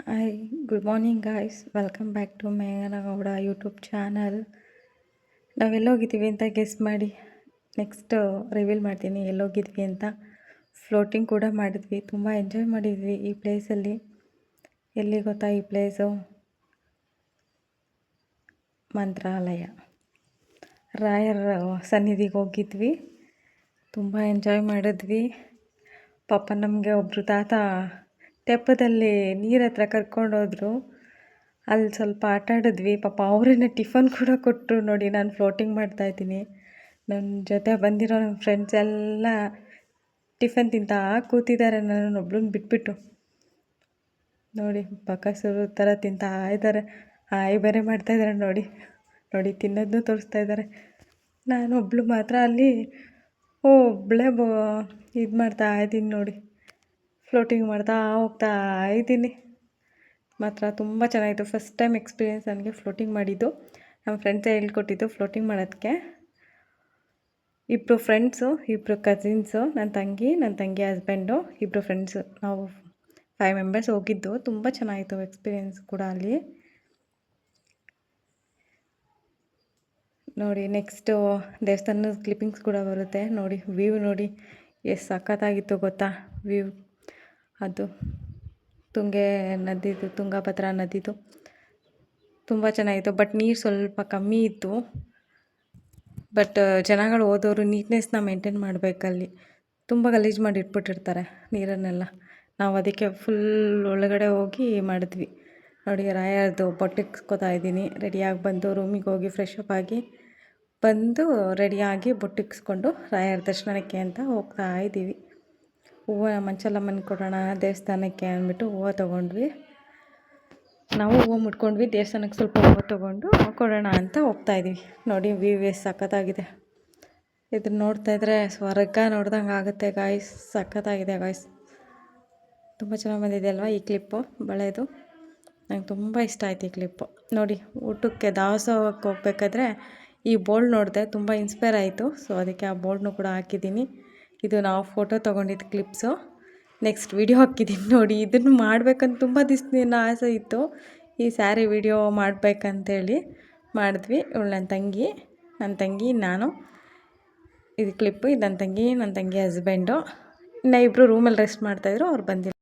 Hi good morning guys, welcome back to Meghana Gowda YouTube channel. ನಾವೆಲ್ಲೋಗಿದ್ದೀವಿ ಅಂತ guess ಮಾಡಿ. Next reveal ಮಾಡ್ತೀನಿ ಎಲ್ಲೋಗಿದ್ವಿ ಅಂತ. ಫ್ಲೋಟಿಂಗ್ ಕೂಡ ಮಾಡಿದ್ವಿ, ತುಂಬ ಎಂಜಾಯ್ ಮಾಡಿದ್ವಿ ಈ ಪ್ಲೇಸಲ್ಲಿ. ಎಲ್ಲಿ ಗೊತ್ತಾ ಈ ಪ್ಲೇಸು? ಮಂತ್ರಾಲಯ, ರಾಯರ ಸನ್ನಿಧಿಗೆ ಹೋಗಿದ್ವಿ. ತುಂಬ ಎಂಜಾಯ್ ಮಾಡಿದ್ವಿ. ಪಾಪ ನಮಗೆ ಒಬ್ಬರು ತಾತ ತೆಪ್ಪದಲ್ಲಿ ನೀರು ಹತ್ರ ಕರ್ಕೊಂಡೋದ್ರು. ಅಲ್ಲಿ ಸ್ವಲ್ಪ ಆಟ ಆಡಿದ್ವಿ. ಪಾಪ ಅವರೇನೆ ಟಿಫನ್ ಕೂಡ ಕೊಟ್ಟರು. ನೋಡಿ, ನಾನು ಫ್ಲೋಟಿಂಗ್ ಮಾಡ್ತಾಯಿದ್ದೀನಿ. ನನ್ನ ಜೊತೆ ಬಂದಿರೋ ನನ್ನ ಫ್ರೆಂಡ್ಸ್ ಎಲ್ಲ ಟಿಫನ್ ತಿಂತಾ ಕೂತಿದ್ದಾರೆ, ನನ್ನೊಬ್ಳನ್ನ ಬಿಟ್ಬಿಟ್ಟು. ನೋಡಿ, ಬಕಾಸುರು ಥರ ತಿಂತಾ ಇದ್ದಾರೆ. ಹಾಯ್ ಬೇರೆ ಮಾಡ್ತಾಯಿದ್ದಾರೆ. ನೋಡಿ ನೋಡಿ ತಿನ್ನೋದನ್ನು ತೋರಿಸ್ತಾ ಇದ್ದಾರೆ. ನಾನು ಒಬ್ಬಳು ಮಾತ್ರ ಅಲ್ಲಿ ಒಬ್ಬಳೇ ಇದು ಮಾಡ್ತಾ ಇದ್ದೀನಿ. ನೋಡಿ, ಫ್ಲೋಟಿಂಗ್ ಮಾಡ್ತಾ ಹೋಗ್ತಾ ಇದ್ದೀನಿ. ಮಾತ್ರ ತುಂಬ ಚೆನ್ನಾಗಿತ್ತು. ಫಸ್ಟ್ ಟೈಮ್ ಎಕ್ಸ್ಪೀರಿಯೆನ್ಸ್ ನನಗೆ ಫ್ಲೋಟಿಂಗ್ ಮಾಡಿದ್ದು. ನಮ್ಮ ಫ್ರೆಂಡ್ಸೇ ಹೇಳ್ಕೊಟ್ಟಿದ್ದು ಫ್ಲೋಟಿಂಗ್ ಮಾಡೋದಕ್ಕೆ. ಇಬ್ಬರು ಫ್ರೆಂಡ್ಸು, ಇಬ್ಬರು ಕಸಿನ್ಸು, ನನ್ನ ತಂಗಿ ಹಸ್ಬೆಂಡು, ಇಬ್ಬರು ಫ್ರೆಂಡ್ಸು. ನಾವು 5 ಮೆಂಬರ್ಸ್ ಹೋಗಿದ್ದು. ತುಂಬ ಚೆನ್ನಾಗಿತ್ತು ಎಕ್ಸ್ಪೀರಿಯೆನ್ಸ್ ಕೂಡ ಅಲ್ಲಿ. ನೋಡಿ, ನೆಕ್ಸ್ಟು ದೇವಸ್ಥಾನದ ಕ್ಲಿಪ್ಪಿಂಗ್ಸ್ ಕೂಡ ಬರುತ್ತೆ. ನೋಡಿ, ವ್ಯೂ ನೋಡಿ ಎಷ್ಟು ಸಖತ್ತಾಗಿತ್ತು ಗೊತ್ತಾ ವ್ಯೂ. ಅದು ತುಂಗಭದ್ರಾ ನದಿದು ತುಂಬ ಚೆನ್ನಾಗಿತ್ತು. ಬಟ್ ನೀರು ಸ್ವಲ್ಪ ಕಮ್ಮಿ ಇತ್ತು. ಬಟ್ ಜನಗಳು ಹೋದವರು ನೀಟ್ನೆಸ್ನ ಮೇಂಟೈನ್ ಮಾಡಬೇಕಲ್ಲಿ. ತುಂಬ ಗಲೀಜು ಮಾಡಿ ಇಟ್ಬಿಟ್ಟಿರ್ತಾರೆ ನೀರನ್ನೆಲ್ಲ. ನಾವು ಅದಕ್ಕೆ ಫುಲ್ ಒಳಗಡೆ ಹೋಗಿ ಮಾಡಿದ್ವಿ. ನೋಡಿ, ರಾಯರದು ಬೊಟ್ಟಿಕ್ಸ್ಕೊತಾ ಇದ್ದೀನಿ. ರೆಡಿಯಾಗಿ ಬಂದು ರೂಮಿಗೆ ಹೋಗಿ ಫ್ರೆಶ್ ಅಪ್ ಆಗಿ ಬಂದು ರೆಡಿಯಾಗಿ ಬೊಟ್ಟಿಕ್ಸ್ಕೊಂಡು ರಾಯರ ದರ್ಶನಕ್ಕೆ ಅಂತ ಹೋಗ್ತಾ ಇದ್ದೀವಿ. ಹೂವು ಮಂಚಲಮ್ಮನ ಕೊಡೋಣ ದೇವಸ್ಥಾನಕ್ಕೆ ಅಂದ್ಬಿಟ್ಟು ಹೂವು ತೊಗೊಂಡ್ವಿ. ನಾವು ಹೂವು ಮುಟ್ಕೊಂಡ್ವಿ. ದೇವಸ್ಥಾನಕ್ಕೆ ಸ್ವಲ್ಪ ಹೂವು ತೊಗೊಂಡು ಕೊಡೋಣ ಅಂತ ಹೋಗ್ತಾಯಿದ್ವಿ. ನೋಡಿ, ವ್ಯೂ ಎಷ್ಟು ಸಖತ್ತಾಗಿದೆ. ಇದನ್ನು ನೋಡ್ತಾಯಿದ್ರೆ ಸ್ವರ್ಗ ನೋಡ್ದಂಗೆ ಆಗುತ್ತೆ ಗಾಯ್ಸ್. ಸಖತ್ತಾಗಿದೆ ಗಾಯ್ಸ್. ತುಂಬ ಚೆನ್ನಾಗಿ ಬಂದಿದೆ ಅಲ್ವಾ ಈ ಕ್ಲಿಪ್ಪು ಬಳೆದು. ನಂಗೆ ತುಂಬ ಇಷ್ಟ ಆಯ್ತು ಈ ಕ್ಲಿಪ್ಪು. ನೋಡಿ, ಊಟಕ್ಕೆ ದಾಸೋಹಕ್ಕೆ ಹೋಗ್ಬೇಕಾದ್ರೆ ಈ ಬೋರ್ಡ್ ನೋಡಿದೆ, ತುಂಬ ಇನ್ಸ್ಪೈರ್ ಆಯಿತು. ಸೊ ಅದಕ್ಕೆ ಆ ಬೋರ್ಡ್ನು ಕೂಡ ಹಾಕಿದ್ದೀನಿ. ಇದು ನಾವು ಫೋಟೋ ತೊಗೊಂಡಿದ್ದು ಕ್ಲಿಪ್ಸು. ನೆಕ್ಸ್ಟ್ ವಿಡಿಯೋ ಹಾಕಿದ್ದೀನಿ ನೋಡಿ. ಇದನ್ನು ಮಾಡಬೇಕಂತ ತುಂಬ ದಿವಸದಿಂದ ಆಸೆ ಇತ್ತು. ಈ ಸ್ಯಾರಿ ವಿಡಿಯೋ ಮಾಡಬೇಕಂತೇಳಿ ಮಾಡಿದ್ವಿ. ಇವಳು ನನ್ನ ತಂಗಿ ನಾನು. ಇದು ಕ್ಲಿಪ್ಪು. ಇದು ನನ್ನ ತಂಗಿ ಹಸ್ಬೆಂಡು. ಇನ್ನು ಇಬ್ಬರು ರೂಮಲ್ಲಿ ರೆಸ್ಟ್ ಮಾಡ್ತಾಯಿದ್ರು, ಅವ್ರು ಬಂದಿಲ್ಲ.